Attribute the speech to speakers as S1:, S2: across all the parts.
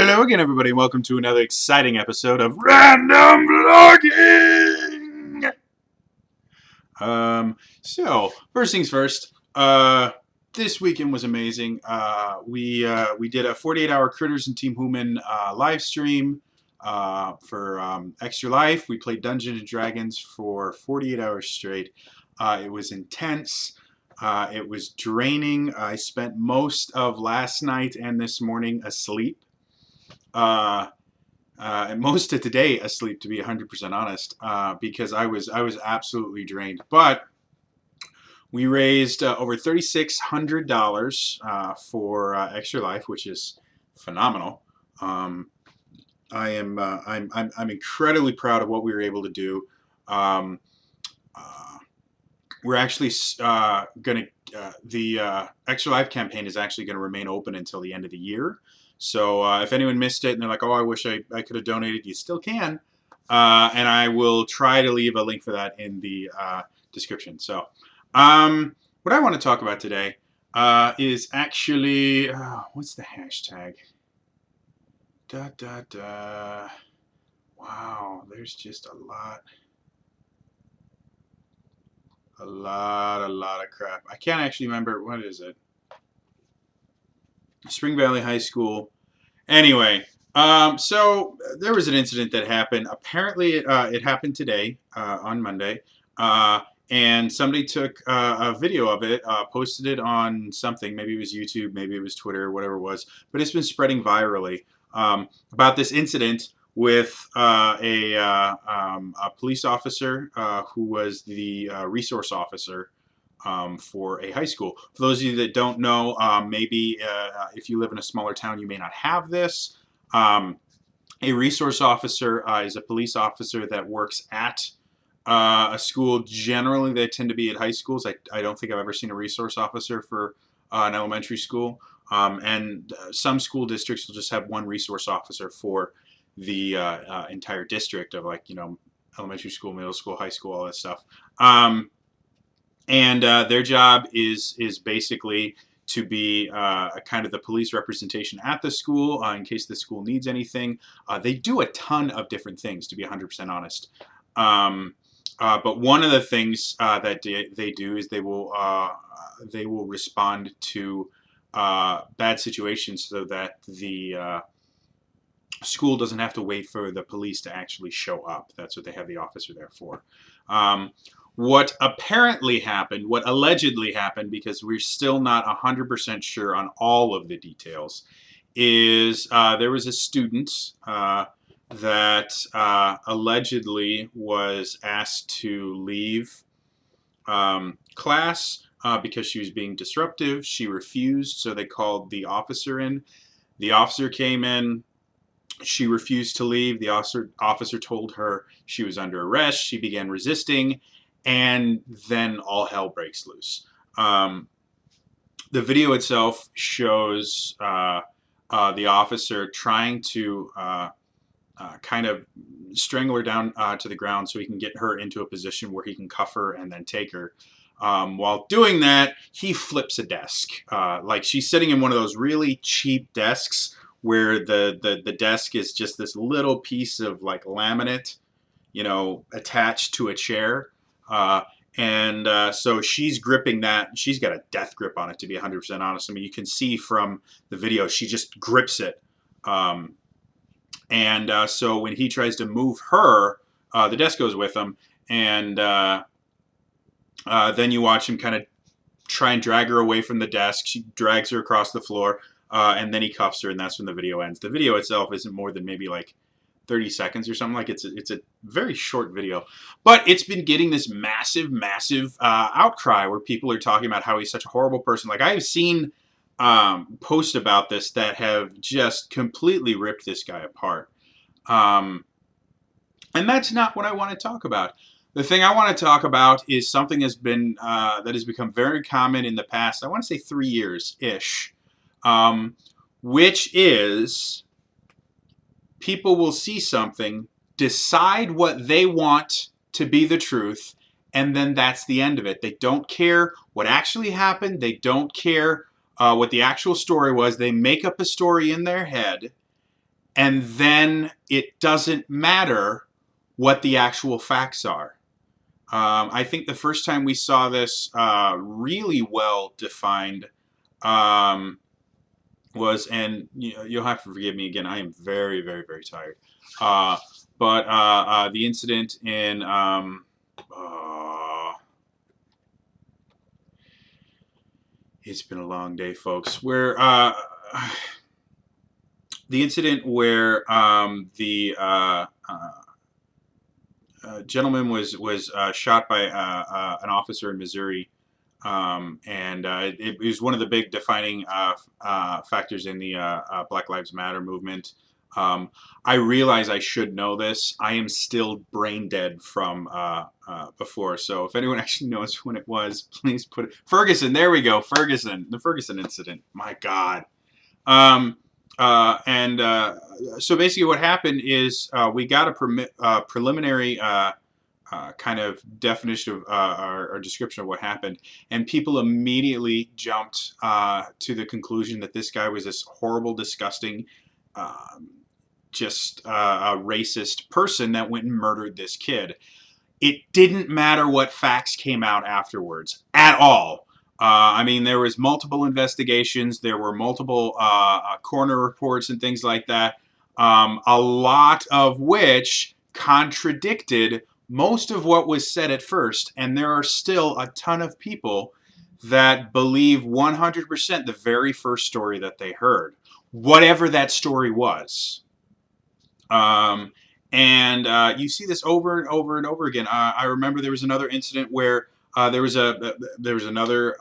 S1: Hello again, everybody. Welcome to another exciting episode of Random Vlogging. So first things first. This weekend was amazing. We did a 48-hour Critters and Team Human live stream for Extra Life. We played Dungeons and Dragons for 48 hours straight. It was intense. It was draining. I spent most of last night and this morning asleep. And most of today asleep, to be 100% honest, because I was absolutely drained. But we raised over $3,600 for Extra Life, which is phenomenal. I'm incredibly proud of what we were able to do. We're actually going to the Extra Life campaign is actually going to remain open until the end of the year. So if anyone missed it and they're like, oh, I wish I could have donated, you still can. And I will try to leave a link for that in the description. So what I want to talk about today is actually, what's the hashtag? Wow, there's just a lot of crap. I can't actually remember. What is it? Spring Valley High School. Anyway, so there was an incident that happened. Apparently, it happened today on Monday, and somebody took a video of it, posted it on something. Maybe it was YouTube, maybe it was Twitter, whatever it was. But it's been spreading virally about this incident with a police officer who was the resource officer for a high school. For those of you that don't know, maybe if you live in a smaller town, you may not have this. A resource officer is a police officer that works at a school. Generally, they tend to be at high schools. I don't think I've ever seen a resource officer for an elementary school. And some school districts will just have one resource officer for the entire district of, like, you know, elementary school, middle school, high school, all that stuff. And their job is basically to be kind of the police representation at the school in case the school needs anything. They do a ton of different things, to be 100% honest. But one of the things that they do is they will respond to bad situations so that the school doesn't have to wait for the police to actually show up. That's what they have the officer there for. What apparently happened, what allegedly happened, because we're still not 100% sure on all of the details, is there was a student that allegedly was asked to leave class because she was being disruptive. She refused, so they called the officer in. The officer came in. She refused to leave. The officer told her she was under arrest. She began resisting. And then all hell breaks loose. The video itself shows the officer trying to kind of strangle her down to the ground so he can get her into a position where he can cuff her and then take her. While doing that, he flips a desk. Like, she's sitting in one of those really cheap desks where the desk is just this little piece of, like, laminate, you know, attached to a chair. So she's gripping that. She's got a death grip on it, to be 100% honest. I mean, you can see from the video, she just grips it. So when he tries to move her, the desk goes with him. And then you watch him kind of try and drag her away from the desk. She drags her across the floor, and then he cuffs her, and that's when the video ends. The video itself isn't more than maybe like 30 seconds or something. Like, it's a very short video, but it's been getting this massive outcry where people are talking about how he's such a horrible person. Like, I've seen posts about this that have just completely ripped this guy apart, and that's not what I want to talk about. The thing I want to talk about is something that's been that has become very common in the past, I want to say 3 years ish, which is people will see something, decide what they want to be the truth, and then that's the end of it. They don't care what actually happened. They don't care what the actual story was. They make up a story in their head, and then it doesn't matter what the actual facts are. I think the first time we saw this really well defined um, was, and you'll have to forgive me again, I am very, very, very tired. Uh, but the incident in, it's been a long day, folks, where the incident where the gentleman was shot by an officer in Missouri, and it was one of the big defining factors in the Black Lives Matter movement. I realize I should know this. I am still brain dead from before. So if anyone actually knows when it was, please put it. Ferguson. There we go. Ferguson. The Ferguson incident. My God. Um, so basically, what happened is we got a preliminary kind of definition of or description of what happened, and people immediately jumped to the conclusion that this guy was this horrible, disgusting, just a racist person that went and murdered this kid. It didn't matter what facts came out afterwards at all. I mean, there was multiple investigations. There were multiple coroner reports and things like that. A lot of which contradicted most of what was said at first. And there are still a ton of people that believe 100% the very first story that they heard, whatever that story was. And you see this over and over and over again. I remember there was another incident where there was another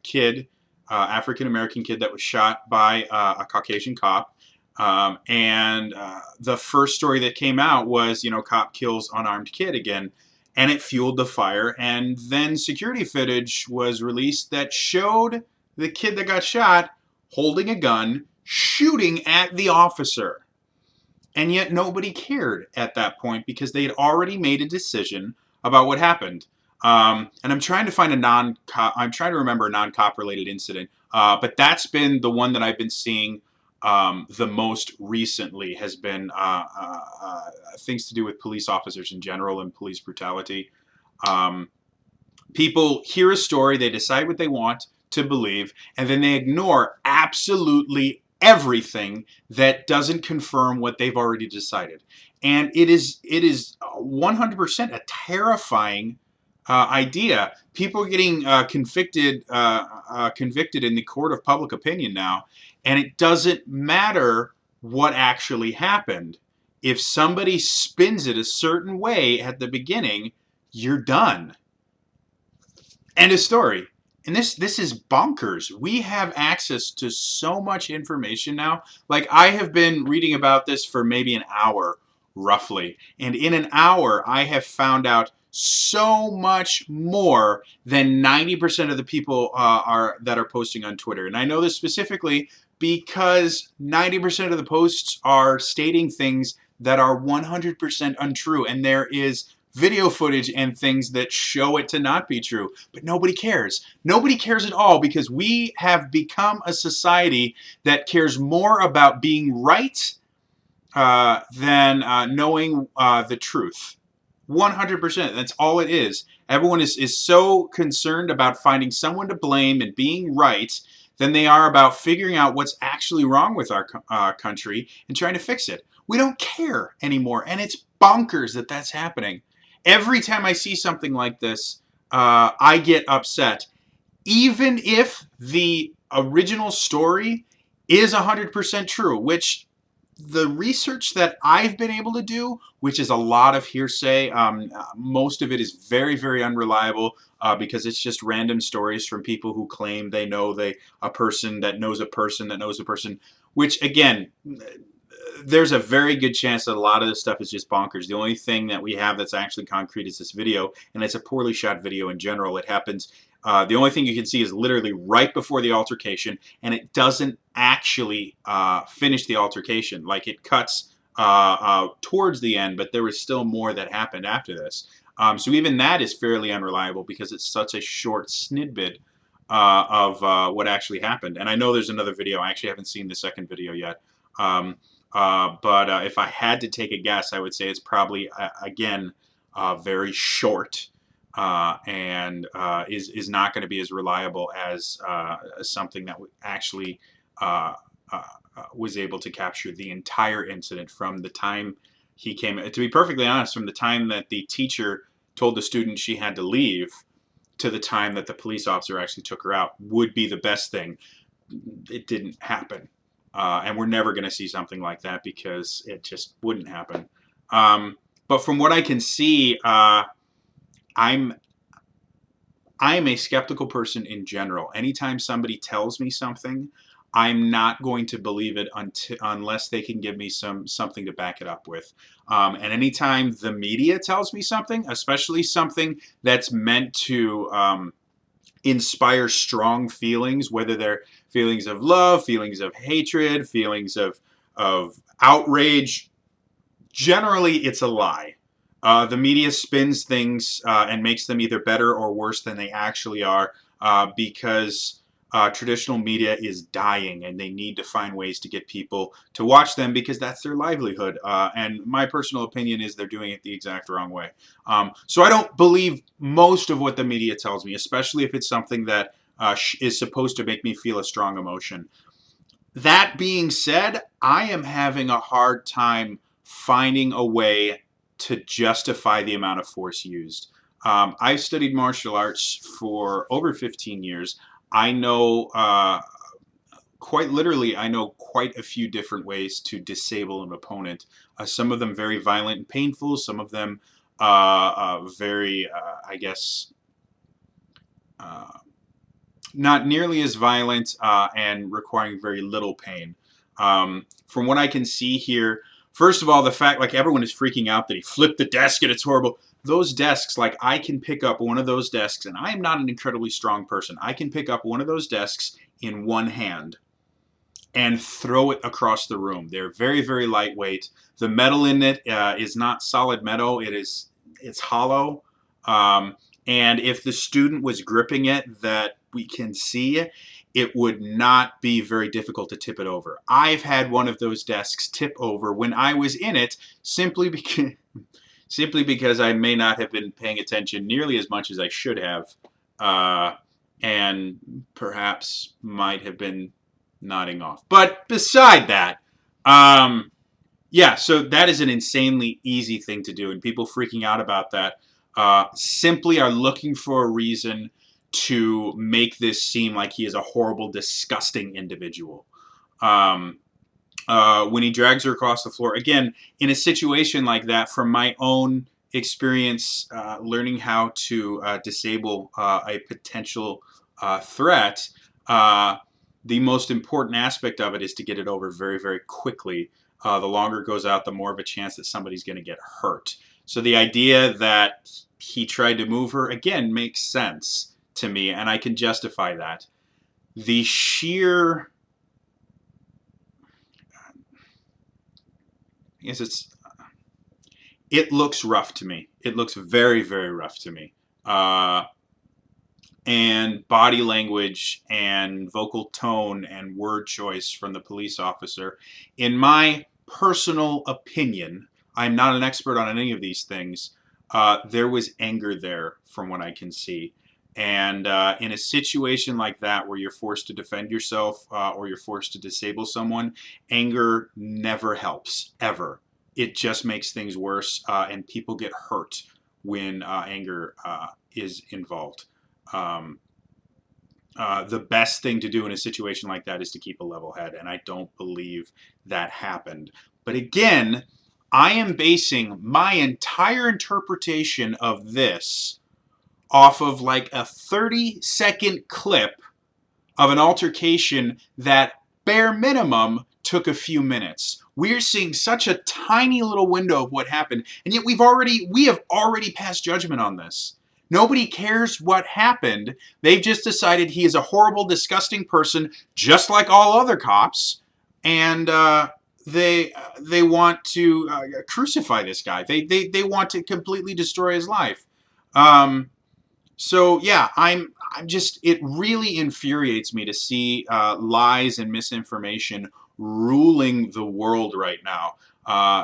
S1: kid, African American kid, that was shot by a Caucasian cop. And the first story that came out was, cop kills unarmed kid again, and it fueled the fire. And then security footage was released that showed the kid that got shot holding a gun, shooting at the officer. And yet nobody cared at that point because they had already made a decision about what happened. And I'm trying to find I'm trying to remember a non-cop related incident. But that's been the one that I've been seeing the most recently, has been things to do with police officers in general and police brutality. People hear a story, they decide what they want to believe, and then they ignore absolutely everything that doesn't confirm what they've already decided. And it is 100% a terrifying idea. People are getting convicted in the court of public opinion now, and it doesn't matter what actually happened. If somebody spins it a certain way at the beginning, you're done. End of story. And this is bonkers. We have access to so much information now. Like, I have been reading about this for maybe an hour, roughly. And in an hour, I have found out so much more than 90% of the people that are posting on Twitter. And I know this specifically because 90% of the posts are stating things that are 100% untrue. And there is video footage and things that show it to not be true. But nobody cares. Nobody cares at all because we have become a society that cares more about being right than knowing the truth. 100%. That's all it is. Everyone is so concerned about finding someone to blame and being right than they are about figuring out what's actually wrong with our country and trying to fix it. We don't care anymore, and it's bonkers that that's happening. Every time I see something like this, I get upset. Even if the original story is 100% true, which the research that I've been able to do, which is a lot of hearsay, most of it is very, very unreliable because it's just random stories from people who claim they know a person that knows a person that knows a person, which, again, there's a very good chance that a lot of this stuff is just bonkers. The only thing that we have that's actually concrete is this video, and it's a poorly shot video in general. It happens. The only thing you can see is literally right before the altercation, and it doesn't actually finish the altercation. Like, it cuts towards the end, but there was still more that happened after this. So even that is fairly unreliable because it's such a short snippet of what actually happened. And I know there's another video. I actually haven't seen the second video yet. But if I had to take a guess, I would say it's probably again very short, and is not going to be as reliable as something that actually uh, uh, was able to capture the entire incident from the time he came. To be perfectly honest, from the time that the teacher told the student she had to leave to the time that the police officer actually took her out would be the best thing. It didn't happen. And we're never going to see something like that because it just wouldn't happen. But from what I can see, I'm I'm a skeptical person in general. Anytime somebody tells me something, I'm not going to believe it unless they can give me something to back it up with. And anytime the media tells me something, especially something that's meant to inspire strong feelings, whether they're feelings of love, feelings of hatred, feelings of outrage, generally it's a lie. The media spins things and makes them either better or worse than they actually are because traditional media is dying and they need to find ways to get people to watch them because that's their livelihood. And my personal opinion is they're doing it the exact wrong way. So I don't believe most of what the media tells me, especially if it's something that is supposed to make me feel a strong emotion. That being said, I am having a hard time finding a way to justify the amount of force used. I've studied martial arts for over 15 years. I know, quite literally, I know quite a few different ways to disable an opponent. Some of them very violent and painful, some of them very, I guess, uh, not nearly as violent and requiring very little pain. From what I can see here, first of all, the fact like everyone is freaking out that he flipped the desk and it's horrible. Those desks, like I can pick up one of those desks, and I am not an incredibly strong person. I can pick up one of those desks in one hand and throw it across the room. They're very, very lightweight. The metal in it is not solid metal. It's hollow. Um, and if the student was gripping it, that we can see, it would not be very difficult to tip it over. I've had one of those desks tip over when I was in it, simply because I may not have been paying attention nearly as much as I should have, uh, and perhaps might have been nodding off. But beside that, um, yeah, so that is an insanely easy thing to do, and people freaking out about that simply are looking for a reason to make this seem like he is a horrible, disgusting individual. Um, when he drags her across the floor, again, in a situation like that, from my own experience learning how to disable a potential threat, uh, the most important aspect of it is to get it over very, very quickly. The longer it goes out, the more of a chance that somebody's going to get hurt. So the idea that he tried to move her, again, makes sense to me, and I can justify that. The sheer, I guess it looks rough to me. It looks very, very rough to me. And body language and vocal tone and word choice from the police officer, in my personal opinion, I'm not an expert on any of these things. There was anger there from what I can see. And in a situation like that where you're forced to defend yourself or you're forced to disable someone, anger never helps, ever. It just makes things worse, and people get hurt when anger is involved. Um, the best thing to do in a situation like that is to keep a level head, and I don't believe that happened. But again, I am basing my entire interpretation of this off of like a 30-second clip of an altercation that bare minimum took a few minutes. We're seeing such a tiny little window of what happened, and yet we have already passed judgment on this. Nobody cares what happened. They've just decided he is a horrible, disgusting person, just like all other cops, and they want to crucify this guy. They want to completely destroy his life. So yeah, I'm just, it really infuriates me to see lies and misinformation ruling the world right now.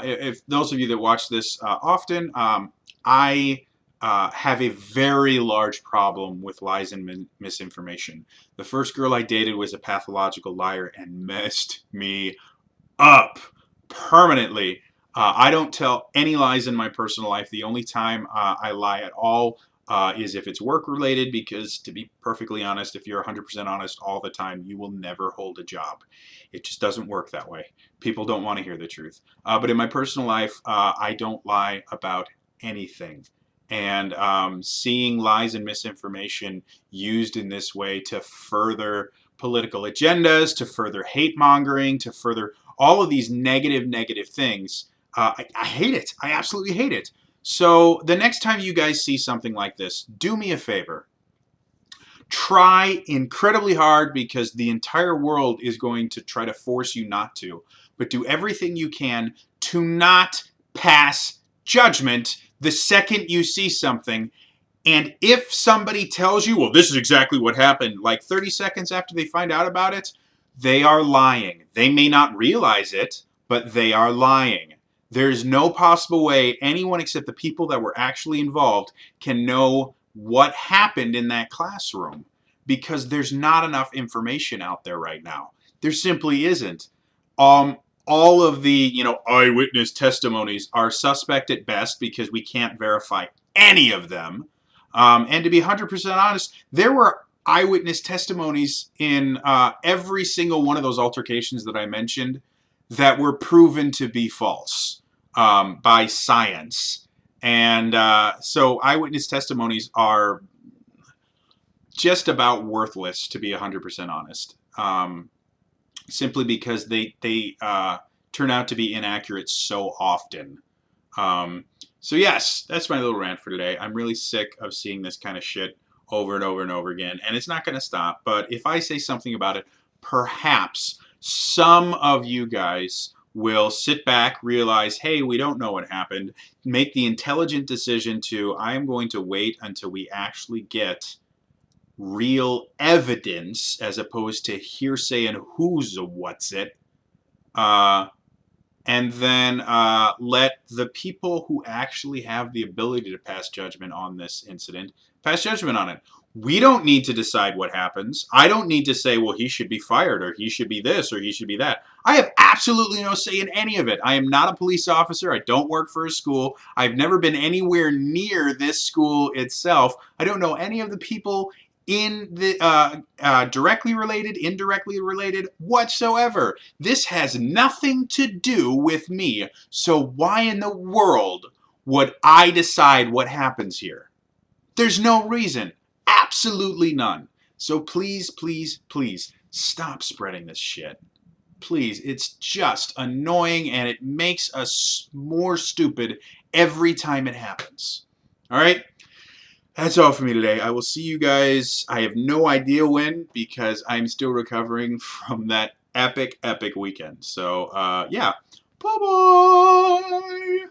S1: If those of you that watch this often, I have a very large problem with lies and misinformation. The first girl I dated was a pathological liar and messed me up permanently. I don't tell any lies in my personal life. The only time I lie at all is if it's work related, because to be perfectly honest, if you're 100% honest all the time, you will never hold a job. It just doesn't work that way. People don't want to hear the truth. But in my personal life, I don't lie about anything. And seeing lies and misinformation used in this way to further political agendas, to further hate mongering, to further all of these negative things. I hate it. I absolutely hate it. So the next time you guys see something like this, do me a favor. Try incredibly hard, because the entire world is going to try to force you not to. But do everything you can to not pass judgment the second you see something. And if somebody tells you, well, this is exactly what happened, like 30 seconds after they find out about it, they are lying. They may not realize it, but they are lying. There's no possible way anyone except the people that were actually involved can know what happened in that classroom, because there's not enough information out there right now. There simply isn't. All of the eyewitness testimonies are suspect at best, because we can't verify any of them. And to be 100% honest, there were eyewitness testimonies in every single one of those altercations that I mentioned that were proven to be false by science. And so eyewitness testimonies are just about worthless, to be 100% honest, simply because they turn out to be inaccurate so often. So yes, that's my little rant for today. I'm really sick of seeing this kind of shit over and over and over again, and it's not going to stop. But if I say something about it, perhaps some of you guys will sit back, realize, hey, we don't know what happened, make the intelligent decision to, I am going to wait until we actually get real evidence, as opposed to hearsay and who's a what's it. And then let the people who actually have the ability to pass judgment on this incident pass judgment on it. We don't need to decide what happens. I don't need to say, well, he should be fired, or he should be this, or he should be that. I have absolutely no say in any of it. I am not a police officer. I don't work for a school. I've never been anywhere near this school itself. I don't know any of the people in the directly related, indirectly related, whatsoever. This has nothing to do with me. So why in the world would I decide what happens here? There's no reason. Absolutely none. So please, please, please stop spreading this shit. Please, it's just annoying, and it makes us more stupid every time it happens. All right? That's all for me today. I will see you guys. I have no idea when, because I'm still recovering from that epic weekend. So, yeah. Bye-bye.